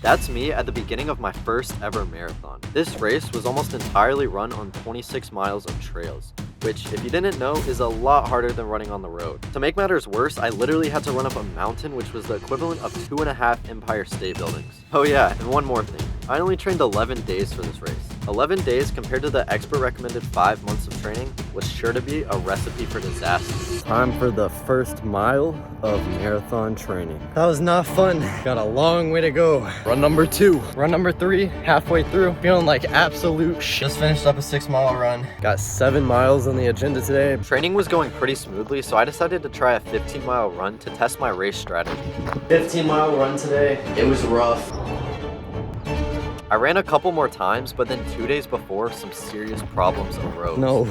That's me at the beginning of my first ever marathon. This race was almost entirely run on 26 miles of trails, which, if you didn't know, is a lot harder than running on the road. To make matters worse, I literally had to run up a mountain, which was the equivalent of 2.5 Empire State Buildings. Oh yeah, and one more thing. I only trained 11 days for this race. 11 days compared to the expert recommended 5 months of training was sure to be a recipe for disaster. Time for the first mile of marathon training. That was not fun. Got a long way to go. Run number 2. Run number 3, halfway through. Feeling like absolute shit. Just finished up a 6-mile run. Got 7 miles on the agenda today. Training was going pretty smoothly, so I decided to try a 15-mile run to test my race strategy. 15-mile run today. It was rough. I ran a couple more times, but then 2 days before, some serious problems arose. No.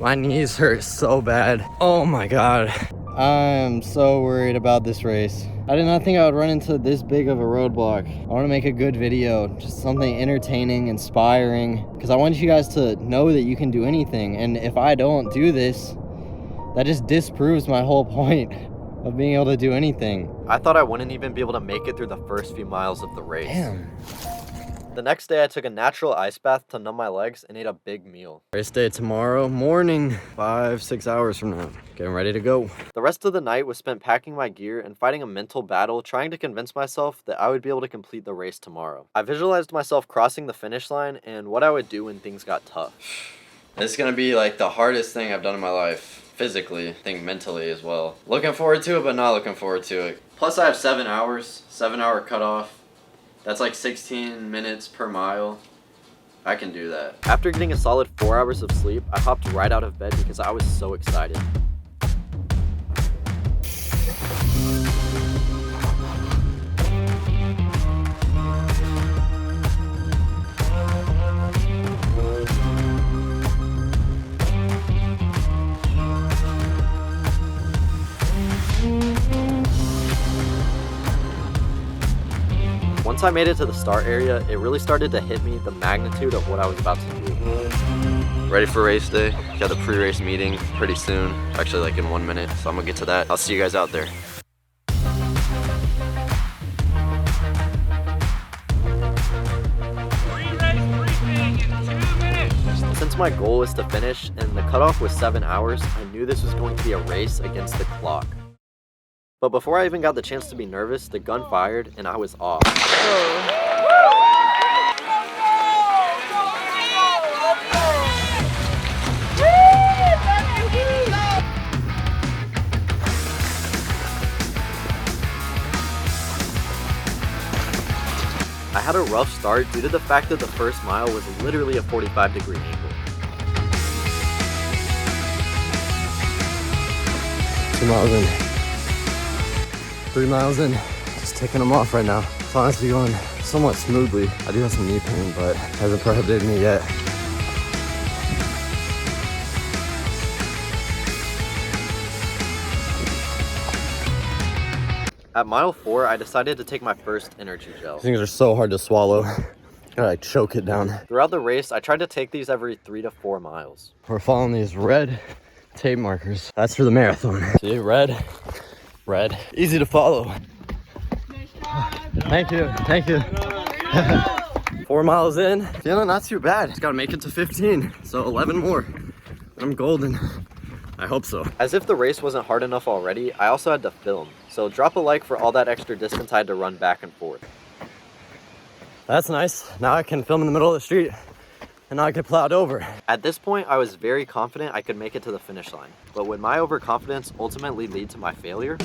My knees hurt so bad. Oh my God. I'm so worried about this race. I did not think I would run into this big of a roadblock. I want to make a good video, just something entertaining, inspiring, because I want you guys to know that you can do anything. And if I don't do this, that just disproves my whole point of being able to do anything. I thought I wouldn't even be able to make it through the first few miles of the race. Damn. The next day I took a natural ice bath to numb my legs and ate a big meal. Race day tomorrow morning, 5-6 hours from now. Getting ready to go. The rest of the night was spent packing my gear and fighting a mental battle, trying to convince myself that I would be able to complete the race tomorrow. I visualized myself crossing the finish line and what I would do when things got tough. This is gonna be like the hardest thing I've done in my life. Physically, I think mentally as well. Looking forward to it, but not looking forward to it. Plus I have 7 hours, 7-hour cutoff. That's like 16 minutes per mile. I can do that. After getting a solid 4 hours of sleep, I hopped right out of bed because I was so excited. Once I made it to the start area, it really started to hit me the magnitude of what I was about to do. Ready for race day. Got the pre-race meeting pretty soon. Actually like in 1 minute, so I'm gonna get to that. I'll see you guys out there. Since my goal was to finish and the cutoff was 7 hours, I knew this was going to be a race against the clock. But before I even got the chance to be nervous, the gun fired and I was off. I had a rough start due to the fact that the first mile was literally a 45-degree angle. 2 miles in. 3 miles in, just taking them off right now. It's honestly going somewhat smoothly. I do have some knee pain, but hasn't prohibited me yet. At mile 4, I decided to take my first energy gel. These things are so hard to swallow. Gotta like choke it down. Throughout the race, I tried to take these every 3 to 4 miles. We're following these red tape markers. That's for the marathon. See, red. Easy to follow. Thank you. 4 miles in. Feeling not too bad. Just gotta make it to 15. So 11 more. I'm golden. I hope so. As if the race wasn't hard enough already, I also had to film. So drop a like for all that extra distance I had to run back and forth. That's nice. Now I can film in the middle of the street and now I get plowed over. At this point, I was very confident I could make it to the finish line. But would my overconfidence ultimately lead to my failure?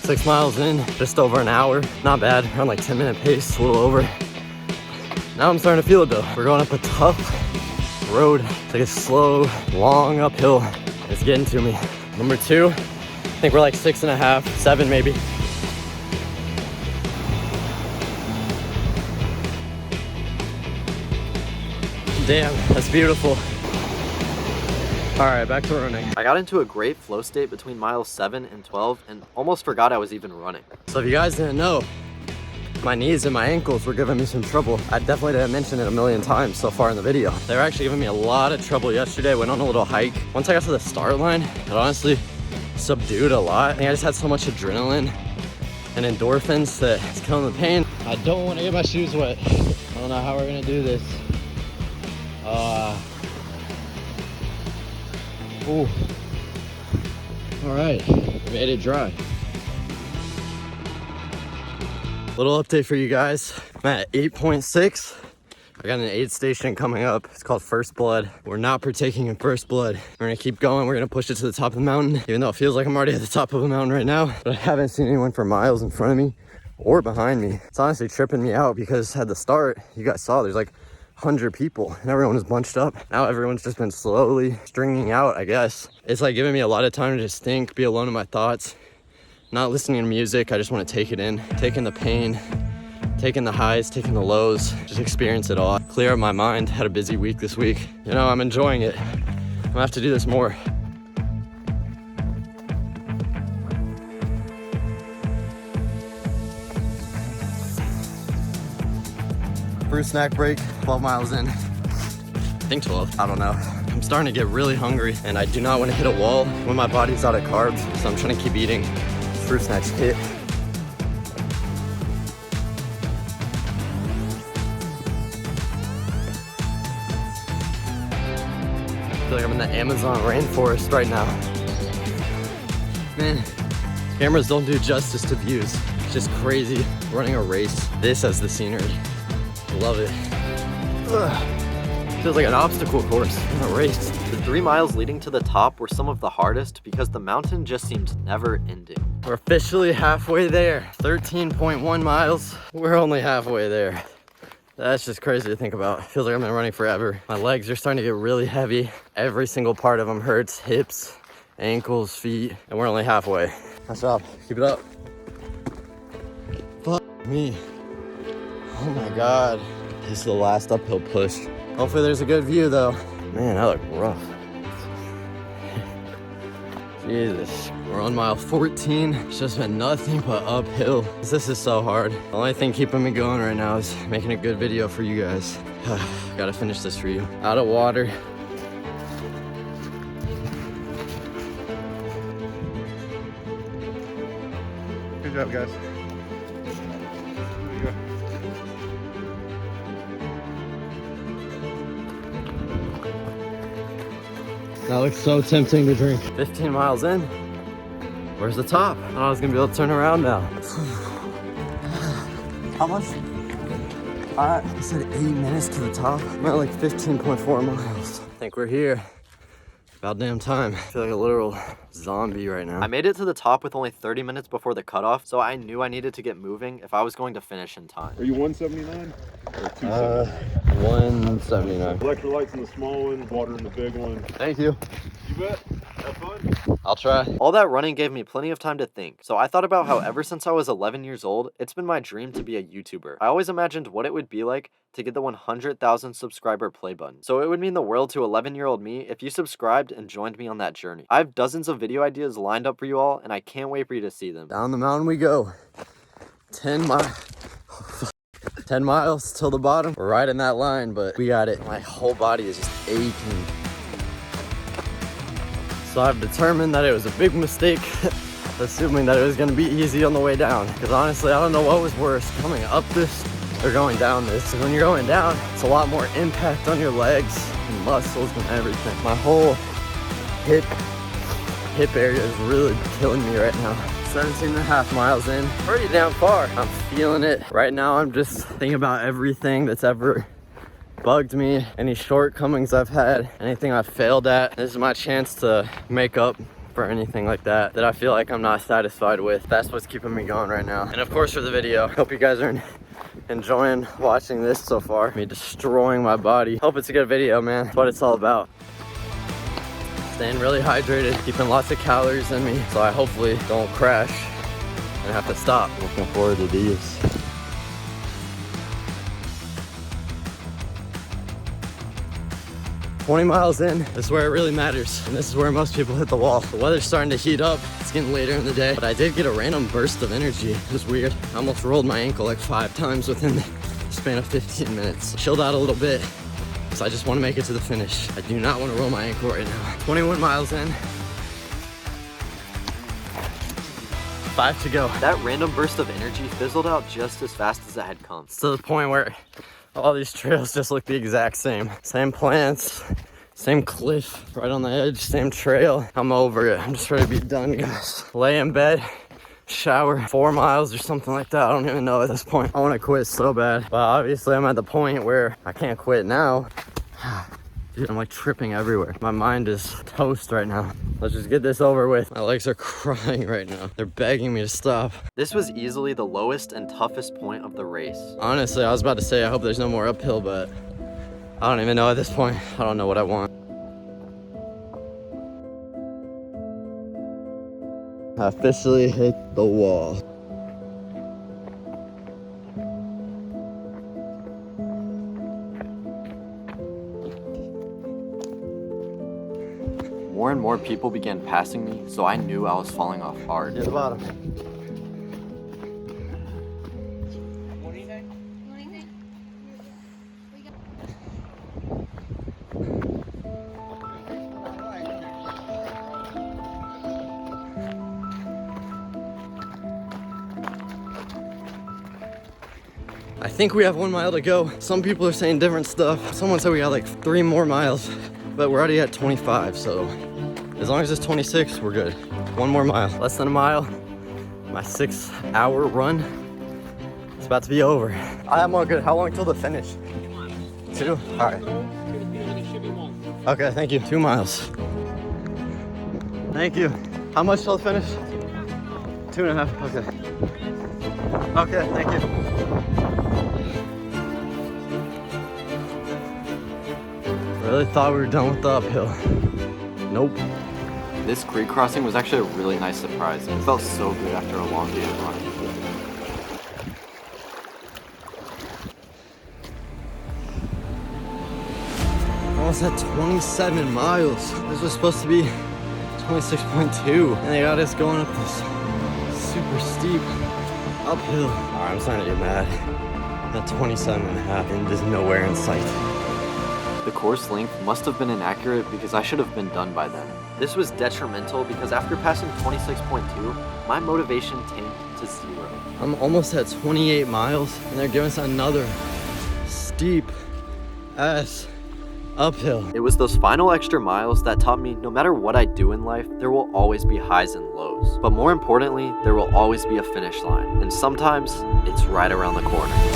6 miles in, just over an hour. Not bad, around like 10-minute pace, a little over. Now I'm starting to feel it though. We're going up a tough road. It's like a slow, long uphill. It's getting to me. Number 2, I think we're like 6.5, 7 maybe. Damn, that's beautiful. All right, back to running. I got into a great flow state between miles 7 and 12 and almost forgot I was even running. So if you guys didn't know, my knees and my ankles were giving me some trouble. I definitely didn't mention it a million times so far in the video. They were actually giving me a lot of trouble yesterday. Went on a little hike. Once I got to the start line, it honestly subdued a lot. I think I just had so much adrenaline and endorphins that it's killing the pain. I don't want to get my shoes wet. I don't know how we're gonna do this. Ooh. All right, we made it dry. Little update for you guys. I'm at 8.6. I got an aid station coming up. It's called First Blood. We're not partaking in First Blood. We're gonna keep going. We're gonna push it to the top of the mountain, even though it feels like I'm already at the top of a mountain right now. But I haven't seen anyone for miles in front of me or behind me. It's honestly tripping me out because at the start, you guys saw there's like 100 people and everyone is bunched up. Now everyone's just been slowly stringing out, I guess. It's like giving me a lot of time to just think, be alone in my thoughts, not listening to music. I just want to take it in, taking the pain, taking the highs, taking the lows, just experience it all. Clear up my mind. Had a busy week this week. You know, I'm enjoying it. I'm gonna have to do this more. Fruit snack break, 12 miles in. I think 12, I don't know. I'm starting to get really hungry and I do not want to hit a wall when my body's out of carbs. So I'm trying to keep eating fruit snacks kit. I feel like I'm in the Amazon rainforest right now. Man, cameras don't do justice to views. It's just crazy running a race. This as the scenery. Love it. Ugh. Feels like an obstacle course in a race. The 3 miles leading to the top were some of the hardest because the mountain just seemed never ending. We're officially halfway there. 13.1 miles. We're only halfway there. That's just crazy to think about. Feels like I've been running forever. My legs are starting to get really heavy. Every single part of them hurts. Hips, ankles, feet, and we're only halfway. Nice job. Keep it up. Fuck me. Oh my God. This is the last uphill push. Hopefully there's a good view though. Man, that looked rough. Jesus. We're on mile 14. It's just been nothing but uphill. This is so hard. The only thing keeping me going right now is making a good video for you guys. Gotta finish this for you. Out of water. Good job, guys. That looks so tempting to drink. 15 miles in. Where's the top? I thought I was gonna be able to turn around now. How much? I said 8 minutes to the top. I'm at like 15.4 miles. I think we're here. About damn time. I feel like a literal zombie right now. I made it to the top with only 30 minutes before the cutoff, so I knew I needed to get moving if I was going to finish in time. Are you 179 or 279? 179. Electrolytes in the small one, water in the big one. Thank you. You bet. Have fun. I'll try. All that running gave me plenty of time to think, so I thought about how ever since I was 11 years old, it's been my dream to be a YouTuber. I always imagined what it would be like to get the 100,000 subscriber play button. So it would mean the world to 11-year-old me if you subscribed and joined me on that journey. I have dozens of video ideas lined up for you all, and I can't wait for you to see them. Down the mountain we go. 10 miles till the bottom. We're right in that line, but we got it. My whole body is just aching. So I've determined that it was a big mistake assuming that it was gonna be easy on the way down. Because honestly, I don't know what was worse, coming up this or going down this. And when you're going down, it's a lot more impact on your legs and muscles and everything. My whole hip area is really killing me right now. 17.5 miles in, pretty damn far. I'm feeling it. Right now, I'm just thinking about everything that's ever bugged me, any shortcomings I've had, anything I've failed at. This is my chance to make up for anything like that I feel like I'm not satisfied with. That's what's keeping me going right now. And of course for the video, hope you guys are enjoying watching this so far. Me destroying my body. Hope it's a good video, man. That's what it's all about. Staying really hydrated, keeping lots of calories in me, so I hopefully don't crash and have to stop. Looking forward to these. "20 miles in, this is where it really matters, and this is where most people hit the wall. The weather's starting to heat up, it's getting later in the day, but I did get a random burst of energy. It was weird. I almost rolled my ankle like 5 times within the span of 15 minutes. Chilled out a little bit, so I just want to make it to the finish. I do not want to roll my ankle right now. 21 miles in. 5 to go. That random burst of energy fizzled out just as fast as it had come. It's to the point where all these trails just look the exact same. Same plants, same cliff right on the edge, same trail. I'm over it. I'm just ready to be done, guys. Lay in bed, shower, 4 miles or something like that. I don't even know at this point. I want to quit so bad, but obviously I'm at the point where I can't quit now. Dude, I'm like tripping everywhere. My mind is toast right now. Let's just get this over with. My legs are crying right now. They're begging me to stop. This was easily the lowest and toughest point of the race. Honestly, I was about to say I hope there's no more uphill, but I don't even know at this point. I don't know what I want. I officially hit the wall. More and more people began passing me, so I knew I was falling off hard. Near the bottom. I think we have 1 mile to go. Some people are saying different stuff. Someone said we got like 3 more miles, but we're already at 25, so as long as it's 26, we're good. 1 more mile, less than a mile. My 6-hour run is about to be over. I'm all good. How long till the finish? 2? All right. Okay, thank you. 2 miles. Thank you. How much till the finish? 2.5. Okay. Okay, thank you. Really thought we were done with the uphill. Nope. This creek crossing was actually a really nice surprise. It felt so good after a long day of running. Almost at 27 miles. This was supposed to be 26.2, and they got us going up this super steep uphill. Alright, I'm starting to get mad. At 27 and a half, and there's nowhere in sight. The course length must have been inaccurate because I should have been done by then. This was detrimental because after passing 26.2, my motivation tanked to 0. I'm almost at 28 miles, and they're giving us another steep ass uphill. It was those final extra miles that taught me no matter what I do in life, there will always be highs and lows. But more importantly, there will always be a finish line. And sometimes, it's right around the corner.